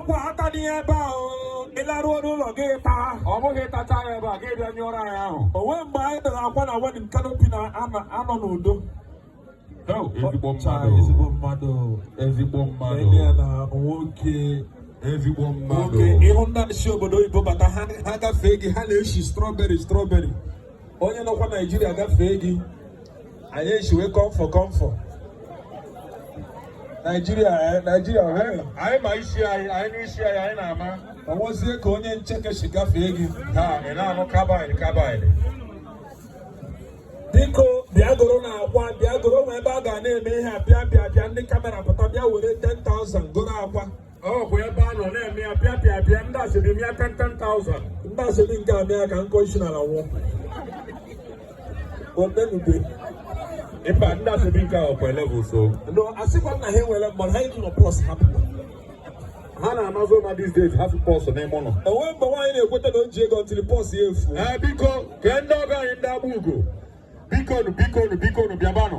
akwa aka n'ihe ebe ahụ ịlaruo n'ụlọ gị taa. Ọ bụghị tacha ya ebe a ga bịa nyụọrọ anyị ahụ. Onwe mgbe anyị dara akwa na wedding canopy na anọ n'udo. Ezigbo mmadụ. Ezigbo mmadụ. Na nwoke. Ezigbo mmadụ. Ịhụ ndị na-esi obodo oyibo bata ha gafee gị ha na-eshi strawberry. Onye nọkwa Naijiria gafee gị anyị eshiwe kọmfọ. Nigeria, anyị ma isi anyị n'isi anyị na-ama. Ọwọzie ka onye ncheke si gafee gị. Ha, ị na-anụ kabaịlị. Biko bịa goro na akwa, bịa goro nwe ebe a ga na-eme ihe a bịa ndị kamera pụta bịa were 10,000 goro akwa. Ọ bụ ebe a nọ na-eme ya bịa ndị asịrị m ya 10,000. Ndị asịrị nke a mee ka nkọ isi n'ala nwụọ. Omenube. Ịba ndị asịrị nke a ọkwa level so. No, asịkwa na ha enwere mmadụ ha ịdị nọ plus hapụ. Ha na-amazụ na these days hapụ pọs n'ime ụlọ. Enwe mgbe nwaanyị na-ekweta na o ji ego ntiri pọs ya efu. Biko kee ndị ọgọ anyị ndị agba ugo. Bikonu bịabanụ.